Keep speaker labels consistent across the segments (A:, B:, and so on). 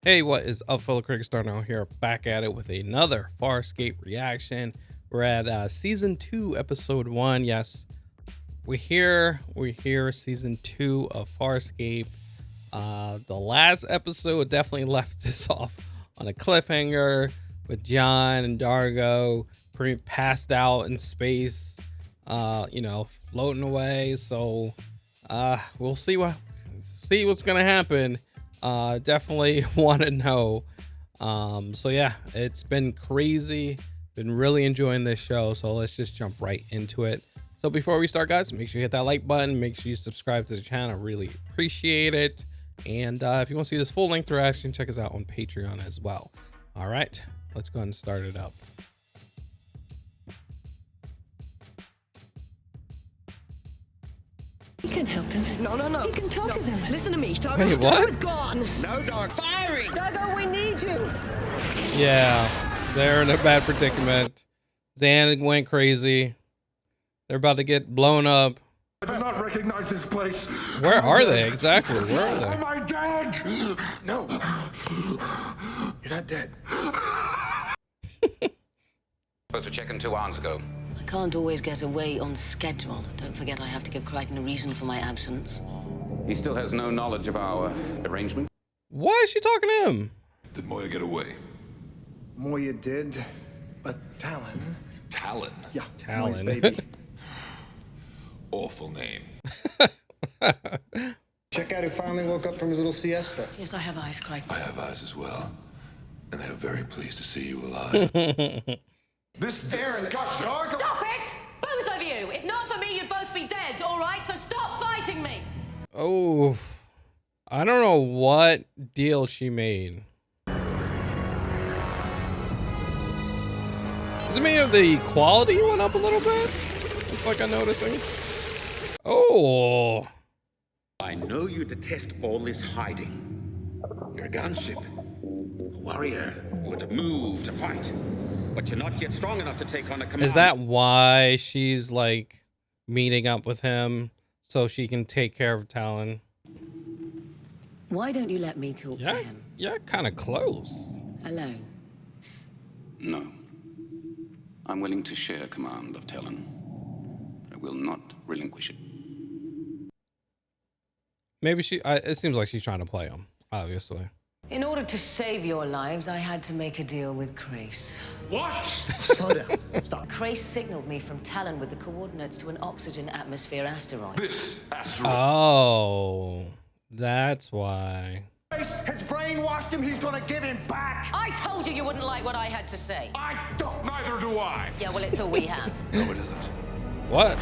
A: Hey, what is up, fellow Crichton now here, back at it with another Farscape reaction. We're at season 2, episode 1. Yes, we're here season 2 of Farscape. The last episode definitely left us off on a cliffhanger with John and D'argo pretty passed out in space, floating away. So we'll see what's gonna happen. Definitely want to know. So yeah, it's been crazy. Been really enjoying this show. So let's just jump right into it. So before we start, guys, make sure you hit that like button. Make sure you subscribe to the channel. Really appreciate it. And if you want to see this full length reaction, check us out on Patreon as well. All right, let's go ahead and start it up.
B: You can help him.
C: No.
B: You can talk to them.
C: Listen to me.
A: Wait, what?
C: D'argo's gone. No, D'argo. Firing.
B: D'argo, we need you.
A: Yeah, they're in a bad predicament. Zan went crazy. They're about to get blown up.
D: I do not recognize this place.
A: Where are they exactly? Where are they?
D: Am I dead? No. You're not dead.
E: Supposed to check in 2 hours ago.
F: I can't always get away on schedule. Don't forget I have to give Crichton a reason for my absence.
E: He still has no knowledge of our arrangement.
A: Why is she talking to him?
D: Did Moya get away?
G: Moya did, but Talyn.
D: Talyn.
G: Yeah,
A: Talyn.
G: Moya's baby.
D: Awful name.
G: Check out who finally woke up from his little siesta.
F: Yes, I have eyes, Crichton.
D: I have eyes as well. And they are very pleased to see you alive. This discussion.
H: Stop it! Both of you! If not for me, you'd both be dead, all right? So stop fighting me!
A: Oh, I don't know what deal she made. Does it mean the quality went up a little bit? Looks like I'm noticing. Oh.
I: I know you detest all this hiding. You're a gunship, a warrior, or to move, to fight. But you're not yet strong enough to take on a command.
A: Is that why she's like meeting up with him so she can take care of Talyn?
F: Why don't you let me talk to him?
A: Yeah, kind of close.
F: Alone.
E: No. I'm willing to share command of Talyn. I will not relinquish it.
A: Maybe it seems like she's trying to play him, obviously.
F: In order to save your lives, I had to make a deal with Crais.
D: What?
G: Slow down. Stop.
F: Crais signaled me from Talyn with the coordinates to an oxygen atmosphere asteroid.
D: This asteroid.
A: Oh, that's why.
G: Has brainwashed him. He's gonna give him back.
H: I told you you wouldn't like what I had to say.
D: I don't. Neither do I.
H: Yeah, well, it's all we have.
D: No, it isn't.
A: What?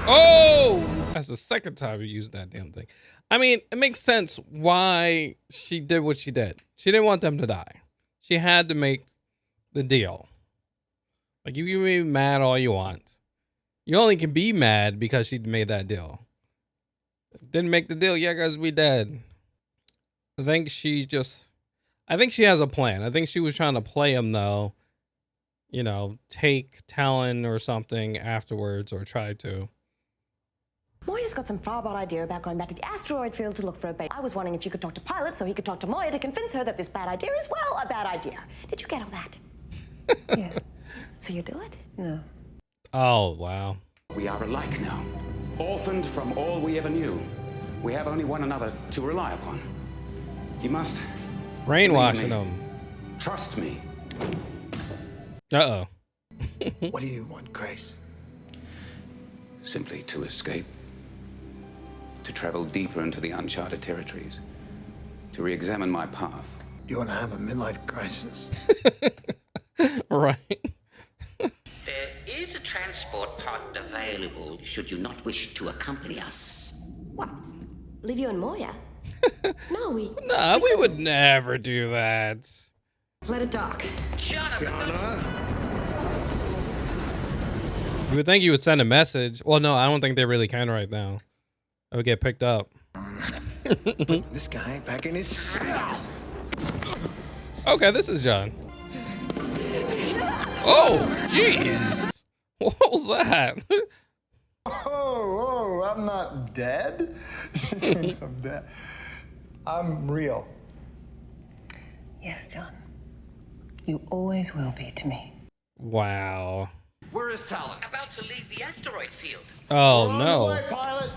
A: Oh, that's the second time you used that damn thing. I mean, it makes sense why she did what she did. She didn't want them to die. She had to make the deal. Like, you can be mad all you want. You only can be mad because she made that deal. Didn't make the deal, yeah, guys, we dead. I think she has a plan. I think she was trying to play him, though. You know, take Talyn or something afterwards, or try to.
B: Moya's got some far bad idea about going back to the asteroid field to look for a baby. I was wondering if you could talk to Pilot so he could talk to Moya to convince her that this bad idea is, well, a bad idea. Did you get all that? Yes. So you do it?
C: No.
A: Oh, wow.
E: We are alike now. Orphaned from all we ever knew. We have only one another to rely upon. You must
A: Brainwashing
E: believe me.
A: him.
E: Trust me.
A: Uh-oh.
G: What do you want, Crais?
E: Simply to escape. To travel deeper into the uncharted territories. To re-examine my path.
G: You wanna have a midlife crisis?
A: Right.
J: There is a transport pod available should you not wish to accompany us.
B: What? Leave you and Moya? No, we
A: would never do that.
B: let it dock.
A: You would think you would send a message. Well, no, I don't think they really can right now. I would get picked up.
G: This guy back in his...
A: Okay, this is John. Oh, jeez. What was that?
G: Oh, I'm not dead? She thinks I'm dead. I'm real.
K: Yes, John. You always will be to me.
A: Wow.
J: Where is Talyn? About to leave the asteroid field.
A: Oh,
G: We're on
A: no.
G: the way, pilot.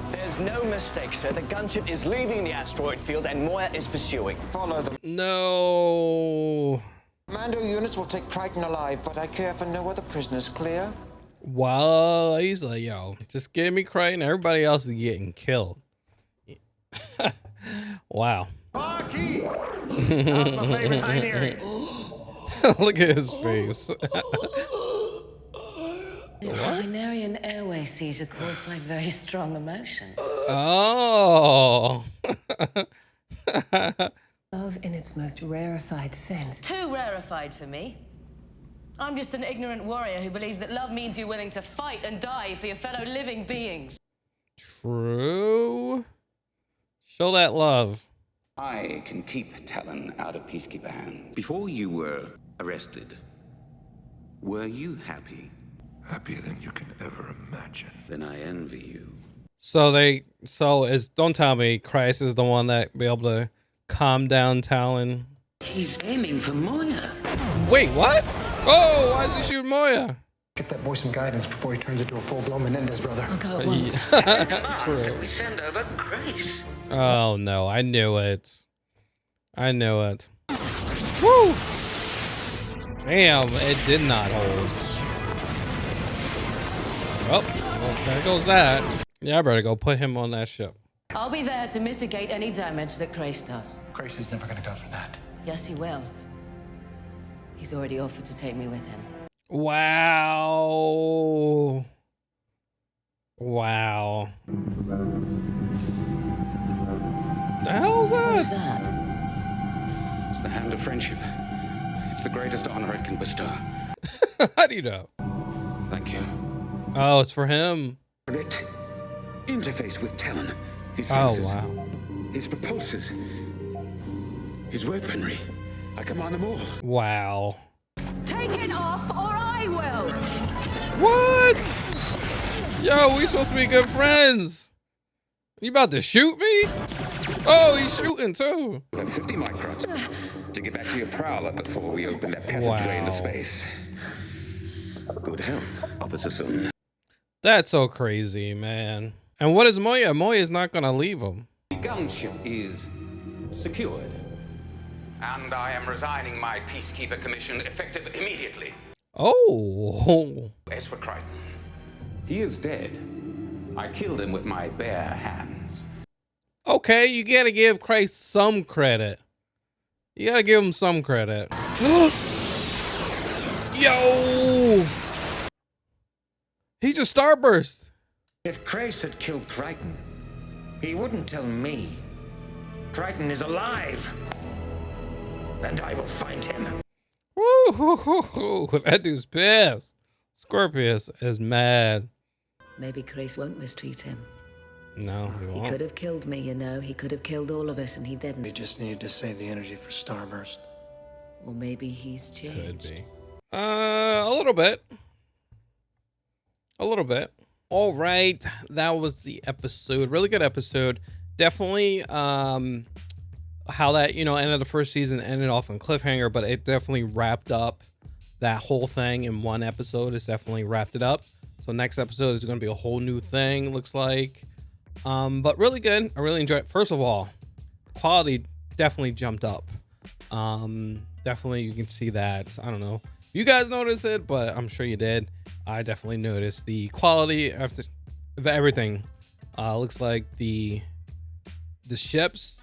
L: There's no mistake, sir. The gunship is leaving the asteroid field and Moya is pursuing.
G: Follow them.
A: No.
M: Commando units will take Crichton alive, but I care for no other prisoners. Clear?
A: Wow. He's like, yo, just give me Crichton. Everybody else is getting killed. Wow.
G: Parky! How's my favorite binary?
A: Look at his face.
F: Binarian airway seizure caused by very strong emotion.
A: Oh.
K: Love in its most rarefied sense.
H: Too rarefied for me. I'm just an ignorant warrior who believes that love means you're willing to fight and die for your fellow living beings.
A: True. Show that love.
E: I can keep Talyn out of peacekeeper hands. Before you were arrested, were you happy?
D: Happier than you can ever imagine.
E: Then I envy you.
A: Don't tell me Crais is the one that be able to calm down Talyn.
J: He's aiming for Moya.
A: Wait, what? Oh, why is he shooting Moya?
G: Get that boy some guidance before he turns into a full-blown Menendez brother.
F: I'll go at once.
A: True.
J: We send over Crais.
A: Oh no, I knew it. I knew it. Woo! Damn, it did not hold. Well, there goes that. Yeah, I better go put him on that ship.
H: I'll be there to mitigate any damage that Crais does.
G: Crais is never gonna go for that.
F: Yes, he will. He's already offered to take me with him.
A: Wow. Wow. The hell is that?
F: What's that?
E: It's the hand of friendship. It's the greatest honor it can bestow.
A: How do you know?
E: Thank you.
A: Oh, it's for him.
E: It interface with Talyn. His
A: Oh,
E: senses,
A: wow.
E: his propulsors, his weaponry. I command them all.
A: Wow.
H: Take it off or I will!
A: What? Yo, we supposed to be good friends. You about to shoot me? Oh, he's shooting too.
E: You have 50 microns to get back to your prowler before we open that passageway into space. Good health, Officer Soon.
A: That's so crazy, man. And what is Moya? Moya's not gonna leave him.
E: The gunship is secured. And I am resigning my peacekeeper commission effective immediately.
A: Oh.
E: As for Crichton, he is dead. I killed him with my bare hands.
A: Okay, you gotta give Crais some credit. You gotta give him some credit. Yo! He just starburst.
M: If Crais had killed Crichton, he wouldn't tell me. Crichton is alive. And I will find him.
A: Woo! That dude's pissed. Scorpius is mad.
F: Maybe Crais won't mistreat him.
A: No, he
F: He
A: won't.
F: could have killed me, you know. He could have killed all of us, and he
G: He
F: didn't.
G: just needed to save the energy for Starburst.
F: Or maybe he's changed.
A: Could be. A little bit. A little bit. All right, that was the episode. Really good episode. Definitely how that, you know, ended the first season, ended off on cliffhanger, but it definitely wrapped up that whole thing in one episode. It's definitely wrapped it up. So next episode is going to be a whole new thing, looks like. But really good. I really enjoyed it. First of all, quality definitely jumped up. Definitely you can see that. I don't know if you guys noticed it, but I'm sure you did. I definitely noticed the quality of everything. Looks like the ships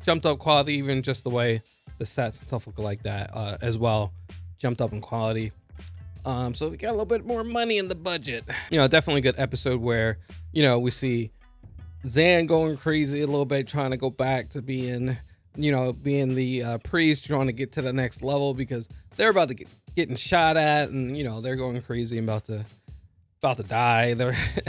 A: jumped up quality, even just the way the sets and stuff look like that as well jumped up in quality. So they got a little bit more money in the budget. You know, definitely a good episode where, you know, we see Zan going crazy a little bit, trying to go back to being, you know, being the priest, trying to get to the next level because they're about to getting shot at, and you know they're going crazy and about to die.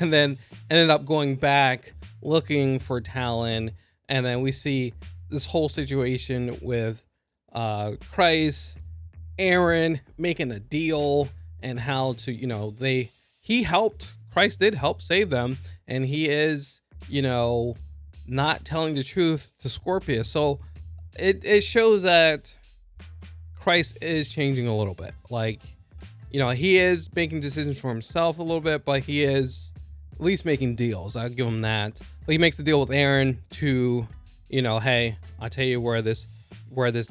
A: And then ended up going back looking for Talyn, and then we see this whole situation with Crais, Aeryn making a deal, and how to, you know, Crais did help save them, and he is, you know, not telling the truth to Scorpius. So it shows that Crais is changing a little bit. Like, you know, he is making decisions for himself a little bit, but he is at least making deals. I'll give him that. But he makes the deal with Aeryn to, you know, hey, I'll tell you where this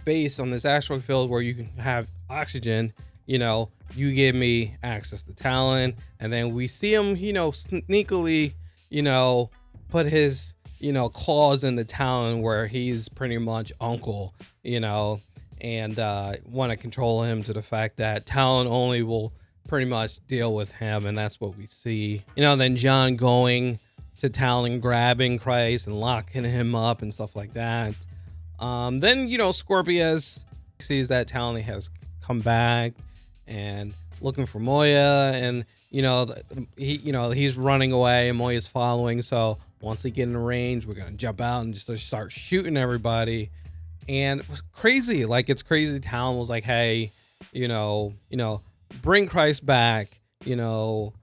A: base on this asteroid field where you can have oxygen, you know, you give me access to Talyn. And then we see him, you know, sneakily, you know, put his, you know, claws in the Talyn where he's pretty much uncle, you know, and want to control him to the fact that Talyn only will pretty much deal with him. And that's what we see, you know. Then John going to Talyn, grabbing Crais and locking him up and stuff like that. Then, you know, Scorpius sees that Talyn has come back and looking for Moya, and you know, he's running away and Moya's following. So once they get in range, we're gonna jump out and just start shooting everybody. And it was crazy. Like, it's crazy. Talyn was like, hey, you know, bring Crais back. You know,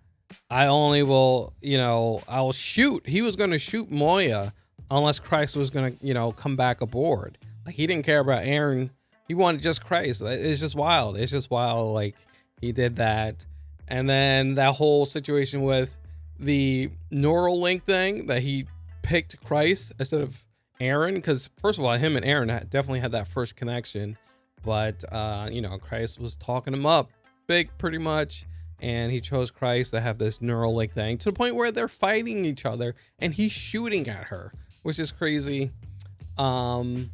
A: I only will, you know, I'll shoot. He was going to shoot Moya unless Crais was going to, you know, come back aboard. Like, he didn't care about Aeryn. He wanted just Crais. It's just wild. It's just wild. Like, he did that. And then that whole situation with the neural link thing, that he picked Crais instead of Aeryn, because first of all, him and Aeryn definitely had that first connection, but you know, Crais was talking him up big pretty much, and he chose Crais to have this neural link thing to the point where they're fighting each other and he's shooting at her, which is crazy. And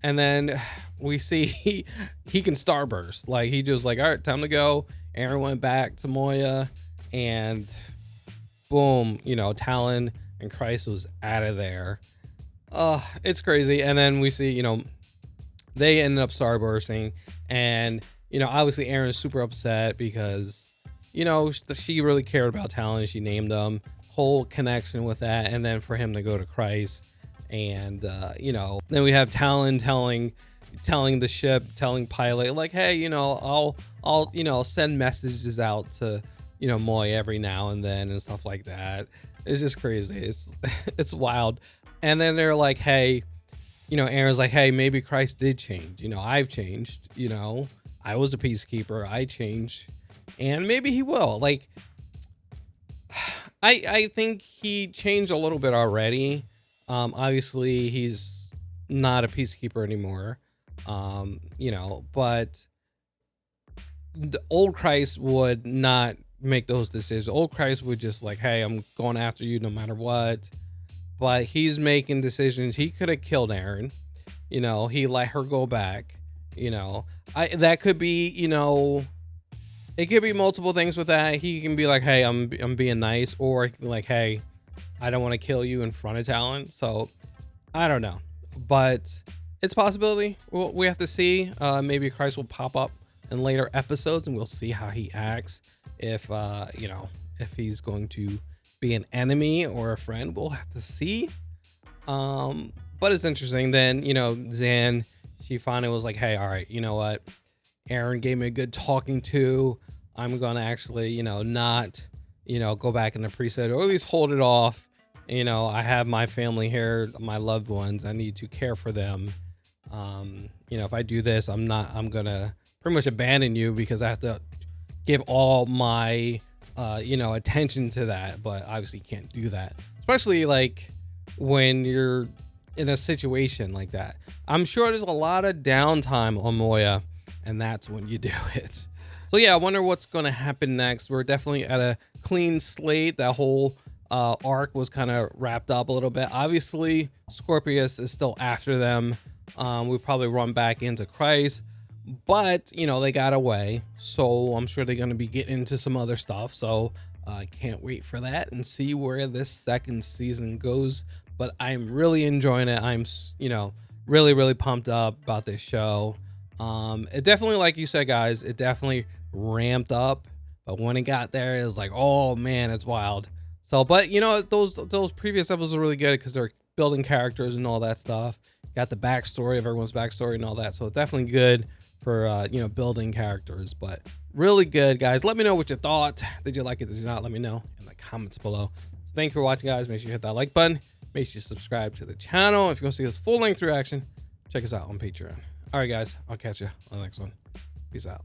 A: then we see he can starburst. Like, he just like, all right, time to go. Aeryn went back to Moya, and boom, you know, Talyn and Crais was out of there. It's crazy. And then we see, you know, they ended up starbursting, and you know, obviously Aeryn's super upset because, you know, she really cared about Talyn. She named him, whole connection with that. And then for him to go to Crais, and you know, then we have Talyn telling the ship, telling pilot, like, hey, you know, I'll you know, send messages out to, you know, Moya every now and then and stuff like that. It's just crazy. It's wild. And then they're like, hey, you know, Aeryn's like, hey, maybe Crais did change. You know, I've changed. You know, I was a peacekeeper. I changed. And maybe he will. Like, I think he changed a little bit already. Obviously, he's not a peacekeeper anymore. You know, but the old Crais would not make those decisions. Old Crais would just like, hey, I'm going after you no matter what. But he's making decisions. He could have killed Aeryn. You know, he let her go back. You know, that could be, you know, it could be multiple things with that. He can be like, hey, I'm being nice, or like, hey, I don't want to kill you in front of Talyn. So I don't know, but it's a possibility. We have to see. Maybe Crais will pop up in later episodes, and we'll see how he acts. If you know, if he's going to be an enemy or a friend, we'll have to see. But it's interesting. Then, you know, Zan, she finally was like, hey, all right, you know what, Aeryn gave me a good talking to. I'm gonna actually, you know, not, you know, go back in the preset, or at least hold it off. You know, I have my family here, my loved ones. I need to care for them. You know, if I do this, I'm gonna pretty much abandon you, because I have to give all my you know, attention to that. But obviously you can't do that, especially like when you're in a situation like that. I'm sure there's a lot of downtime on Moya, and that's when you do it. So yeah, I wonder what's going to happen next. We're definitely at a clean slate. That whole arc was kind of wrapped up a little bit. Obviously Scorpius is still after them. We probably run back into Crais, but you know, they got away, so I'm sure they're going to be getting into some other stuff. So I can't wait for that and see where this second season goes. But I'm really enjoying it. I'm, you know, really pumped up about this show. It definitely, like you said, guys, it definitely ramped up, but when it got there, it was like, oh man, it's wild. So, but you know, those previous episodes are really good because they're building characters and all that stuff. Got the backstory of everyone's backstory and all that. So definitely good for you know, building characters. But really good, guys. Let me know what you thought. Did you like it? Did you not? Let me know in the comments below. So thank you for watching, guys. Make sure you hit that like button. Make sure you subscribe to the channel if you want to see this full-length reaction. check us out on Patreon. All right, guys, I'll catch you on the next one. Peace out.